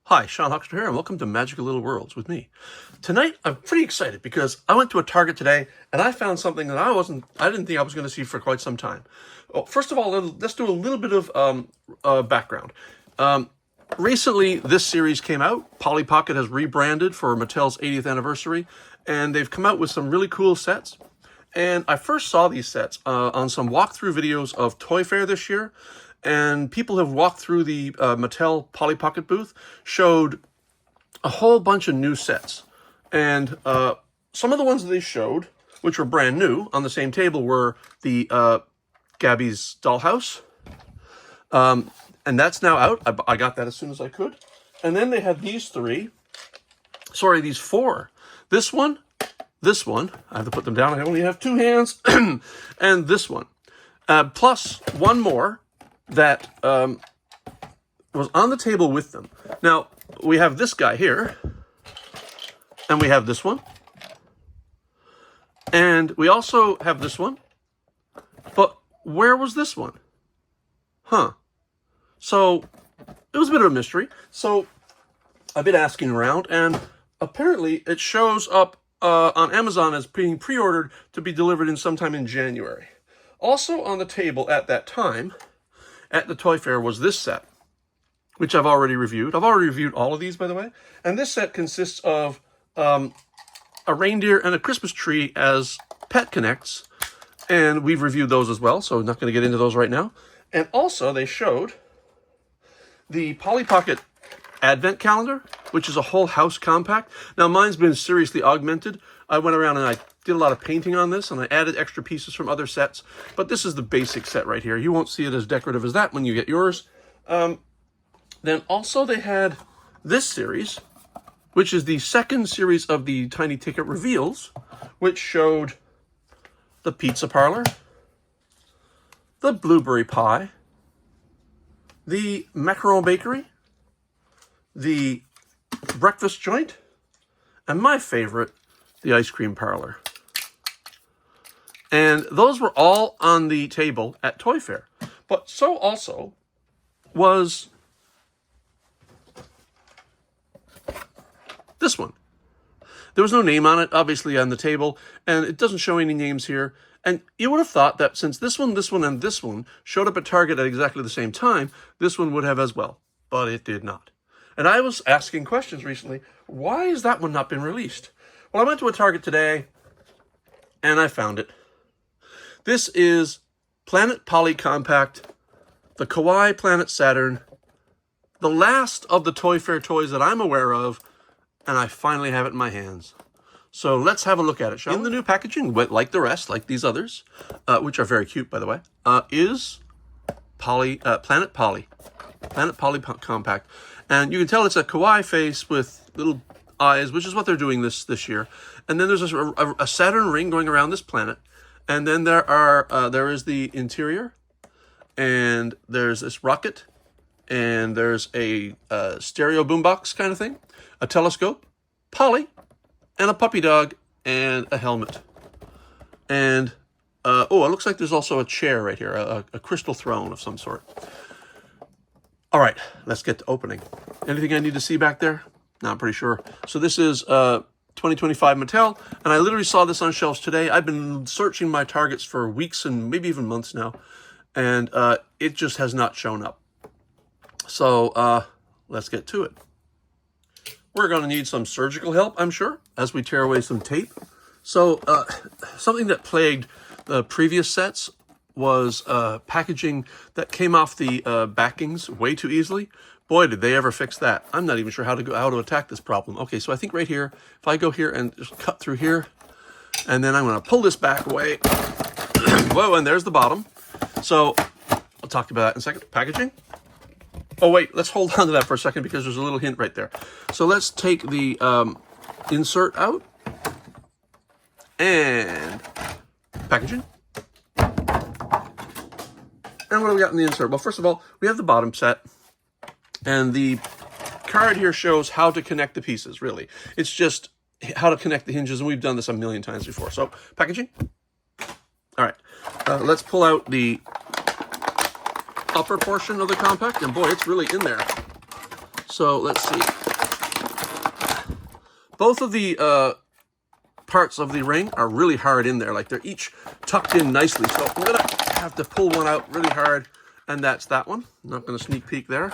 Hi, Sean Huckster here, and welcome to Magical Little Worlds with me. Tonight, I'm pretty excited because I went to a Target today and I found something that I didn't think I was going to see for quite some time. Well, first of all, let's do a little bit of background. Recently, this series came out. Polly Pocket has rebranded for Mattel's 80th anniversary, and they've come out with some really cool sets. And I first saw these sets on some walkthrough videos of Toy Fair this year. And people who have walked through the Mattel Polly Pocket booth showed a whole bunch of new sets. And some of the ones that they showed, which were brand new, on the same table were the Gabby's Dollhouse. And that's now out. I got that as soon as I could. And then they had these four. This one, I have to put them down. I only have two hands. And this one. Plus one more that was on the table with them. Now, we have this guy here, and we have this one, and we also have this one, but where was this one? So, it was a bit of a mystery. So, I've been asking around, and apparently it shows up on Amazon as being pre-ordered to be delivered sometime in January. Also on the table at that time, at the Toy Fair, was this set, which I've already reviewed. I've already reviewed all of these, by the way. And this set consists of a reindeer and a Christmas tree as pet connects. And we've reviewed those as well, so I'm not going to get into those right now. And also, they showed the Polly Pocket Advent Calendar, which is a whole house compact. Now, mine's been seriously augmented. I went around and I did a lot of painting on this, and I added extra pieces from other sets. But this is the basic set right here. You won't see it as decorative as that when you get yours. Then also they had this series, which is the second series of the Tiny Ticket reveals, which showed the pizza parlor, the blueberry pie, the macaron bakery, the breakfast joint, and my favorite, the ice cream parlor. And those were all on the table at Toy Fair. But so also was this one. There was no name on it, obviously, on the table, and it doesn't show any names here. And you would have thought that since this one, and this one showed up at Target at exactly the same time, this one would have as well. But it did not. And I was asking questions recently, why has that one not been released? Well, I went to a Target today, and I found it. This is Planet Polly Compact, the Kawaii Planet Saturn, the last of the Toy Fair toys that I'm aware of, and I finally have it in my hands. So let's have a look at it, shall we? In the new packaging, like the rest, like these others, which are very cute, by the way, is Planet Polly Compact. And you can tell it's a kawaii face with little eyes, which is what they're doing this year. And then there's a Saturn ring going around this planet. And then there is the interior, and there's this rocket, and there's a stereo boombox kind of thing, a telescope, Polly, and a puppy dog, and a helmet. And, it looks like there's also a chair right here, a crystal throne of some sort. All right, let's get to opening. Anything I need to see back there? No, I'm pretty sure. So this is 2025 Mattel, and I literally saw this on shelves today. I've been searching my Targets for weeks and maybe even months now, and it just has not shown up. So let's get to it. We're going to need some surgical help, I'm sure, as we tear away some tape. So something that plagued the previous sets was packaging that came off the backings way too easily. Boy, did they ever fix that. I'm not even sure how to attack this problem. Okay, so I think right here, if I go here and just cut through here, and then I'm going to pull this back away. Whoa, and there's the bottom. So I'll talk about that in a second. Packaging. Oh, wait, let's hold on to that for a second because there's a little hint right there. So let's take the insert out. And packaging. And what do we got in the insert? Well, first of all, we have the bottom set. And the card here shows how to connect the pieces, really. It's just how to connect the hinges, and we've done this a million times before. So, packaging. All right. Let's pull out the upper portion of the compact, and boy, it's really in there. So let's see. Both of the parts of the ring are really hard in there. Like they're each tucked in nicely. So I'm going to have to pull one out really hard. And that's that one. I'm not going to sneak peek there.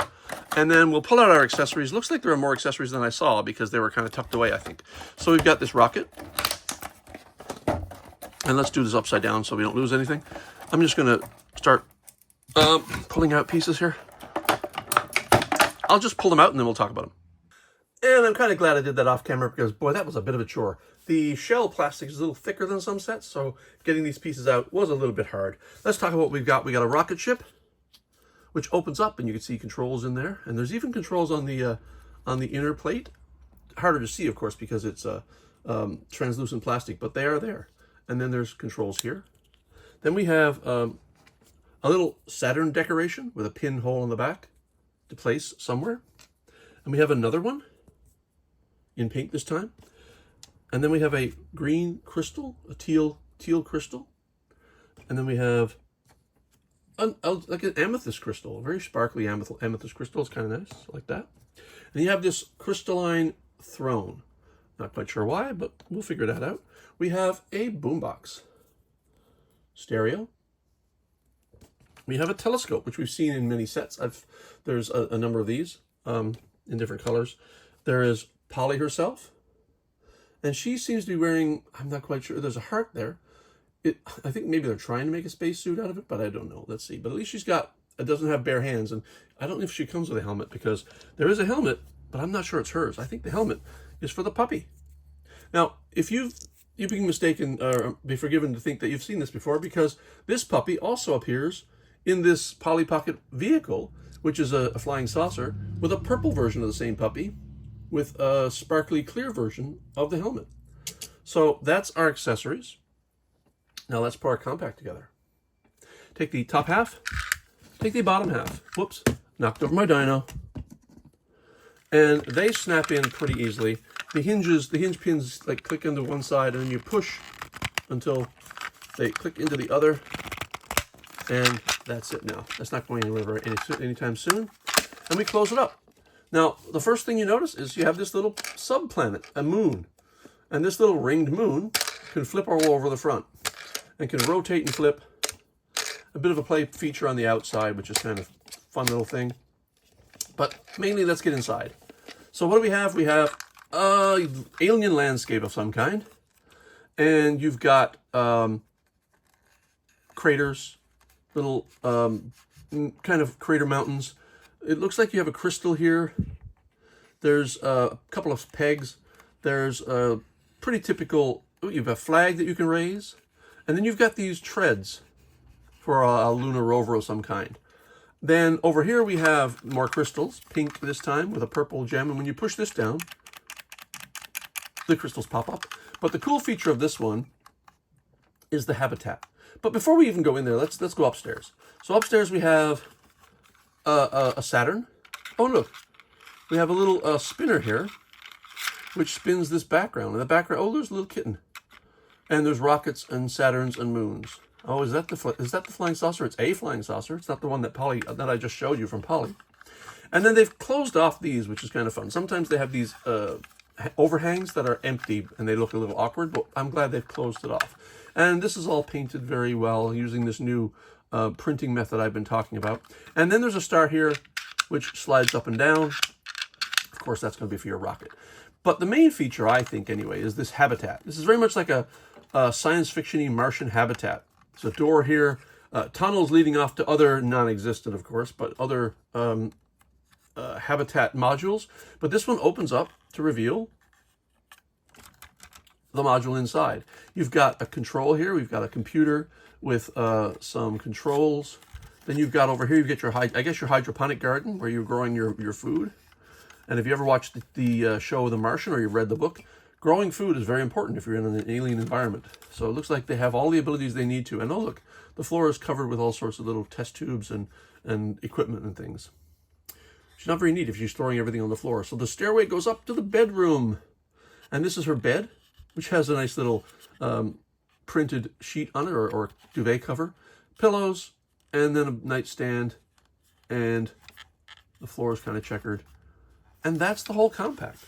And then we'll pull out our accessories. Looks like there are more accessories than I saw because they were kind of tucked away, I think. So we've got this rocket. And let's do this upside down so we don't lose anything. I'm just going to start pulling out pieces here. I'll just pull them out and then we'll talk about them. And I'm kind of glad I did that off camera because, boy, that was a bit of a chore. The shell plastic is a little thicker than some sets, so getting these pieces out was a little bit hard. Let's talk about what we've got. We got a rocket ship, which opens up, and you can see controls in there. And there's even controls on the inner plate. Harder to see, of course, because it's translucent plastic, but they are there. And then there's controls here. Then we have a little Saturn decoration with a pinhole in the back to place somewhere. And we have another one in pink this time. And then we have a green crystal, a teal crystal. And then we have like an amethyst crystal, a very sparkly amethyst crystal. It's kind of nice, like that. And you have this crystalline throne. Not quite sure why, but we'll figure that out. We have a boombox, stereo. We have a telescope, which we've seen in many sets. There's a number of these in different colors. There is Polly herself, and she seems to be wearing, I'm not quite sure, there's a heart there. I think maybe they're trying to make a spacesuit out of it, but I don't know. Let's see. But at least it doesn't have bare hands, and I don't know if she comes with a helmet, because there is a helmet, but I'm not sure it's hers. I think the helmet is for the puppy. Now, if you be mistaken, or be forgiven to think that you've seen this before, because this puppy also appears in this Polly Pocket vehicle, which is a flying saucer, with a purple version of the same puppy, with a sparkly clear version of the helmet. So that's our accessories. Now let's put our compact together. Take the top half, take the bottom half. Whoops, knocked over my dyno. And they snap in pretty easily. The hinge pins like click into one side, and then you push until they click into the other. And that's it now. That's not going anywhere anytime soon. And we close it up. Now, the first thing you notice is you have this little subplanet, a moon. And this little ringed moon can flip all over the front and can rotate and flip. A bit of a play feature on the outside, which is kind of a fun little thing. But mainly, let's get inside. So what do we have? We have an alien landscape of some kind. And you've got craters, little kind of crater mountains. It looks like you have a crystal here. There's a couple of pegs. There's a pretty typical, you have a flag that you can raise. And then you've got these treads for a lunar rover of some kind. Then over here we have more crystals, pink this time with a purple gem. And when you push this down, the crystals pop up. But the cool feature of this one is the habitat. But before we even go in there, let's go upstairs. So upstairs we have a Saturn. Oh, look. We have a little spinner here, which spins this background. In the background, oh, there's a little kitten. And there's rockets and Saturns and moons. Oh, is that the flying saucer? It's a flying saucer. It's not the one that I just showed you from Polly. And then they've closed off these, which is kind of fun. Sometimes they have these overhangs that are empty and they look a little awkward, but I'm glad they've closed it off. And this is all painted very well using this new printing method I've been talking about. And then there's a star here, which slides up and down. Of course, that's going to be for your rocket. But the main feature, I think anyway, is this habitat. This is very much like a science fiction-y Martian habitat. There's a door here, tunnels leading off to other non-existent, of course, but other habitat modules. But this one opens up to reveal the module inside. You've got a control here. We've got a computer with some controls. Then you've got over here, you get your hydroponic garden where you're growing your food. And if you ever watched the show The Martian or you've read the book, growing food is very important if you're in an alien environment. So it looks like they have all the abilities they need to. And oh, look, the floor is covered with all sorts of little test tubes and equipment and things. She's not very neat if she's storing everything on the floor. So the stairway goes up to the bedroom. And this is her bed, which has a nice little printed sheet on it or duvet cover, pillows, and then a nightstand. And the floor is kind of checkered. And that's the whole compact.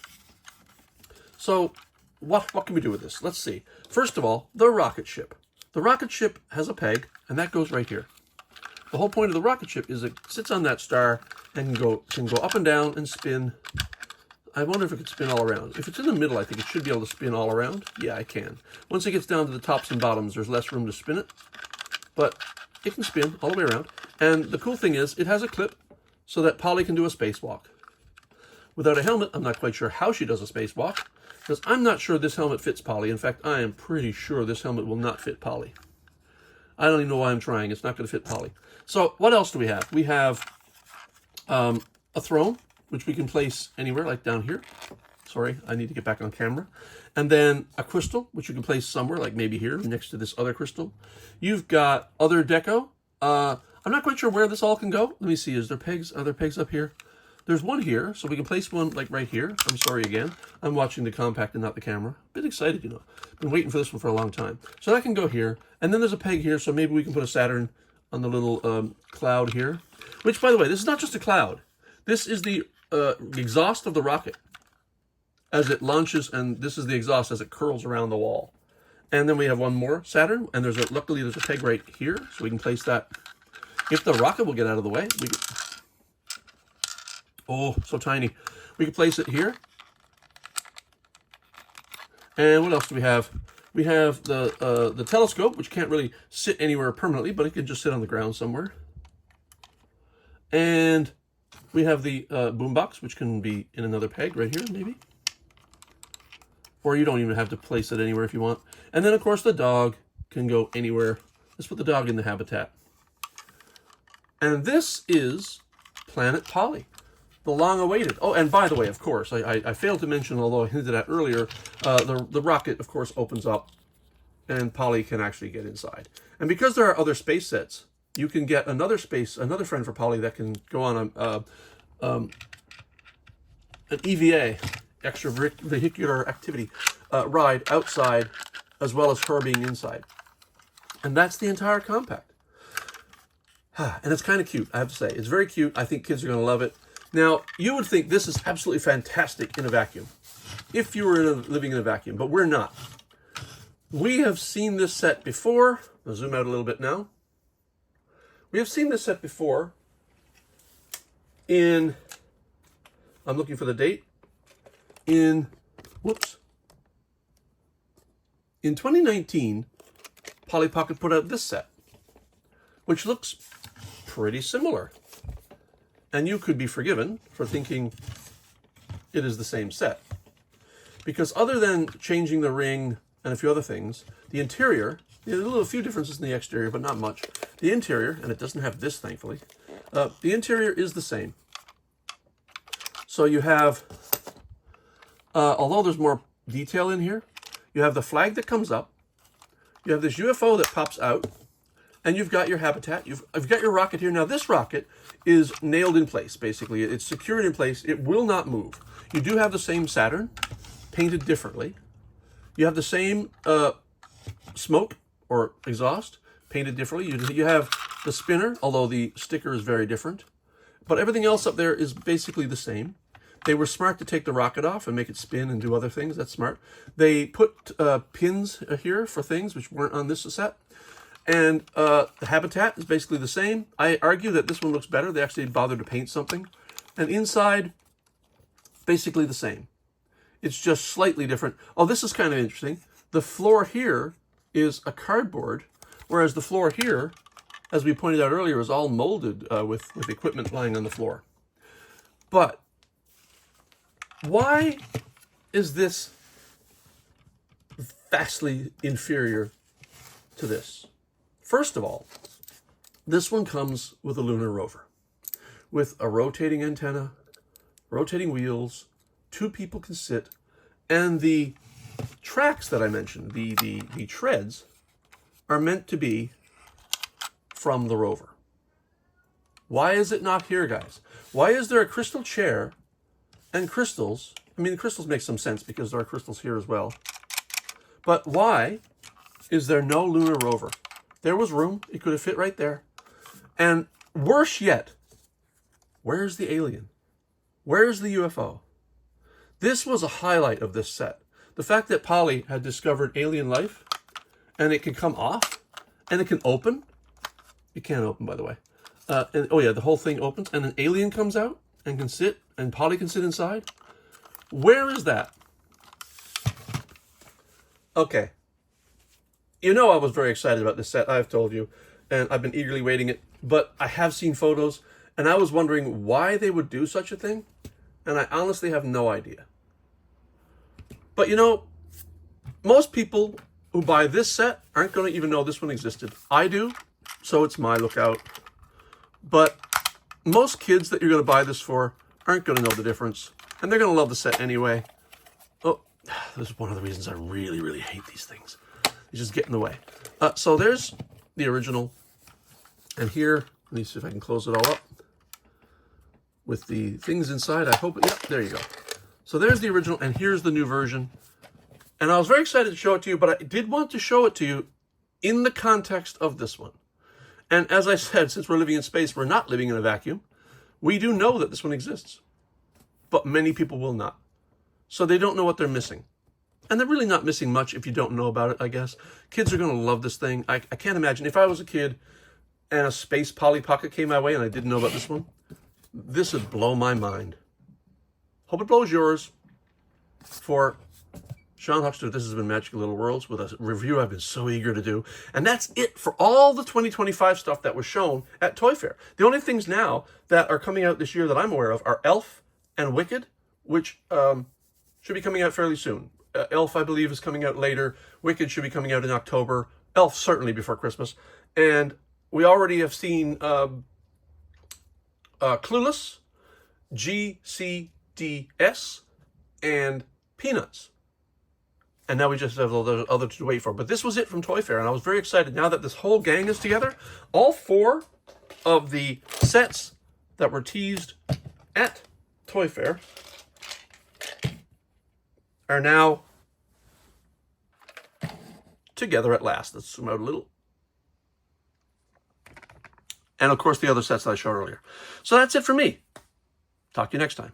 So what can we do with this? Let's see. First of all, the rocket ship. The rocket ship has a peg, and that goes right here. The whole point of the rocket ship is it sits on that star and can go up and down and spin. I wonder if it could spin all around. If it's in the middle, I think it should be able to spin all around. Yeah, it can. Once it gets down to the tops and bottoms, there's less room to spin it. But it can spin all the way around. And the cool thing is, it has a clip so that Polly can do a spacewalk. Without a helmet, I'm not quite sure how she does a spacewalk, because I'm not sure this helmet fits Polly. In fact, I am pretty sure this helmet will not fit Polly. I don't even know why I'm trying. It's not going to fit Polly. So what else do we have? We have a throne, which we can place anywhere, like down here. Sorry, I need to get back on camera. And then a crystal, which you can place somewhere, like maybe here, next to this other crystal. You've got other deco. I'm not quite sure where this all can go. Let me see, is there pegs? Are there pegs up here? There's one here, so we can place one like right here. I'm sorry again. I'm watching the compact and not the camera. A bit excited, you know. Been waiting for this one for a long time. So that can go here. And then there's a peg here, so maybe we can put a Saturn on the little cloud here. Which, by the way, this is not just a cloud. This is the exhaust of the rocket as it launches, and this is the exhaust as it curls around the wall. And then we have one more Saturn, and luckily there's a peg right here, so we can place that. If the rocket will get out of the way, we can, oh, so tiny. We can place it here. And what else do we have? We have the telescope, which can't really sit anywhere permanently, but it can just sit on the ground somewhere. And we have the boombox, which can be in another peg right here, maybe. Or you don't even have to place it anywhere if you want. And then, of course, the dog can go anywhere. Let's put the dog in the habitat. And this is Planet Polly, the long-awaited. Oh, and by the way, of course, I failed to mention, although I hinted at earlier, the rocket, of course, opens up, and Polly can actually get inside. And because there are other space sets, you can get another friend for Polly that can go on an EVA, extravehicular activity, ride outside, as well as her being inside. And that's the entire compact. And it's kind of cute, I have to say. It's very cute. I think kids are going to love it. Now, you would think this is absolutely fantastic in a vacuum, if you were living in a vacuum, but we're not. We have seen this set before. I'll zoom out a little bit now. We have seen this set before in, I'm looking for the date, in 2019, Polly Pocket put out this set, which looks pretty similar. And you could be forgiven for thinking it is the same set. Because other than changing the ring and a few other things, the interior, there's a few differences in the exterior, but not much. The interior, and it doesn't have this, thankfully, the interior is the same. So you have, although there's more detail in here, you have the flag that comes up, you have this UFO that pops out, and you've got your habitat. You've got your rocket here. Now, this rocket is nailed in place, basically. It's secured in place. It will not move. You do have the same Saturn, painted differently. You have the same smoke or exhaust, painted differently. You have the spinner, although the sticker is very different. But everything else up there is basically the same. They were smart to take the rocket off and make it spin and do other things. That's smart. They put pins here for things which weren't on this set. And the habitat is basically the same. I argue that this one looks better. They actually bothered to paint something. And inside, basically the same. It's just slightly different. Oh, this is kind of interesting. The floor here is a cardboard, whereas the floor here, as we pointed out earlier, is all molded with equipment lying on the floor. But why is this vastly inferior to this? First of all, this one comes with a lunar rover, with a rotating antenna, rotating wheels, 2 people can sit, and the tracks that I mentioned, the treads, are meant to be from the rover. Why is it not here, guys? Why is there a crystal chair and crystals? I mean, the crystals make some sense because there are crystals here as well. But why is there no lunar rover? There was room. It could have fit right there. And worse yet, where's the alien? Where's the UFO? This was a highlight of this set. The fact that Polly had discovered alien life, and it can come off, and it can open. It can't open, by the way. And oh yeah, the whole thing opens, and an alien comes out and can sit, and Polly can sit inside. Where is that? Okay. You know I was very excited about this set, I've told you, and I've been eagerly waiting it, but I have seen photos, and I was wondering why they would do such a thing, and I honestly have no idea. But you know, most people who buy this set aren't going to even know this one existed. I do, so it's my lookout. But most kids that you're going to buy this for aren't going to know the difference, and they're going to love the set anyway. Oh, this is one of the reasons I really, really hate these things. They just get in the way. So there's the original, and here, let me see if I can close it all up with the things inside. I hope, yep, there you go. So there's the original, and here's the new version. And I was very excited to show it to you, but I did want to show it to you in the context of this one. And as I said, since we're living in space, we're not living in a vacuum. We do know that this one exists, but many people will not. So they don't know what they're missing. And they're really not missing much if you don't know about it, I guess. Kids are going to love this thing. I can't imagine. If I was a kid and a Space Polly Pocket came my way and I didn't know about this one, this would blow my mind. Hope it blows yours. For Sean Huckster, this has been Magical Little Worlds with a review I've been so eager to do. And that's it for all the 2025 stuff that was shown at Toy Fair. The only things now that are coming out this year that I'm aware of are Elf and Wicked, which should be coming out fairly soon. Elf, I believe, is coming out later. Wicked should be coming out in October. Elf, certainly before Christmas. And we already have seen Clueless, GCDS, and Peanuts. And now we just have all those others to wait for. But this was it from Toy Fair, and I was very excited. Now that this whole gang is together, all 4 of the sets that were teased at Toy Fair are now together at last. Let's zoom out a little. And of course, the other sets that I showed earlier. So that's it for me. Talk to you next time.